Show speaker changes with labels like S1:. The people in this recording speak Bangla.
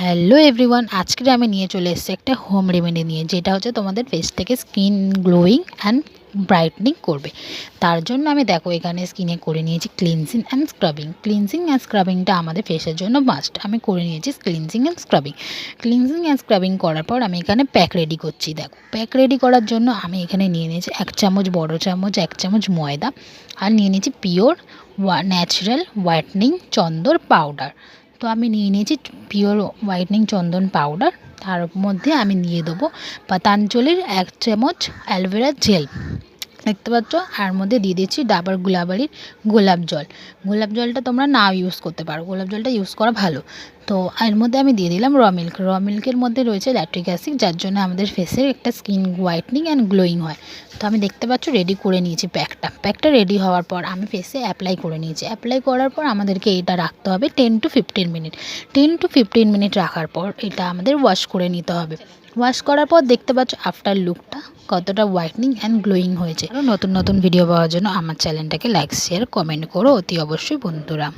S1: হ্যালো এভরিওয়ান, আজকে আমি নিয়ে চলে এসেছি একটা হোম রেমেডি নিয়ে, যেটা হচ্ছে তোমাদের ফেস থেকে স্কিন গ্লোয়িং অ্যান্ড ব্রাইটনিং করবে। তার জন্য আমি দেখো এখানে স্কিনে করে নিয়েছি cleansing and scrubbing. Cleansing and স্ক্রাবিংটা আমাদের ফেসের জন্য মাস্ট। আমি করে নিয়েছি cleansing and scrubbing. Cleansing and scrubbing করার পর আমি এখানে প্যাক রেডি করছি। দেখো প্যাক রেডি করার জন্য আমি এখানে নিয়ে নিয়েছি 1 চামচ, বড় চামচ 1 চামচ ময়দা, আর নিয়ে নিয়েছি পিওর ন্যাচারাল হোয়াইটনিং চন্দন পাউডার। তো আমি নিয়ে নিয়েছি পিওর হোয়াইটনিং চন্দন পাউডার। তার মধ্যে আমি দিয়ে দেবো পতঞ্জলির 1 চামচ অ্যালোভেরা জেল, দেখতে পাচ্ছ। আর মধ্যে দিয়ে দিচ্ছি ডাবর গুলাবারির গোলাপ জল। গোলাপ জলটা তোমরা না ইউজ করতে পারো, গোলাপ জলটা ইউজ করা ভালো। তো এর মধ্যে আমি দিয়ে দিলাম র মিল্ক। র মিল্কের মধ্যে রয়েছে ল্যাকটিক অ্যাসিড, যার জন্য আমাদের ফেসের একটা স্কিন হোয়াইটনিং অ্যান্ড গ্লোয়িং হয়। তো আমি দেখতে পাচ্ছ রেডি করে নিয়েছি প্যাকটা রেডি হওয়ার পর আমি ফেসে অ্যাপ্লাই করে নিয়েছি। অ্যাপ্লাই করার পর আমাদেরকে এটা রাখতে হবে 10 to 15 মিনিট। 10 to 15 মিনিট রাখার পর এটা আমাদের ওয়াশ করে নিতে হবে। ওয়াশ করার পর দেখতে পাচ্ছ আফটার লুকটা কতটা হোয়াইটনিং অ্যান্ড গ্লোয়িং হয়েছে। আরও নতুন নতুন ভিডিও পাওয়ার জন্য আমার চ্যানেলটাকে লাইক, শেয়ার, কমেন্ট করো অতি অবশ্যই বন্ধুরা।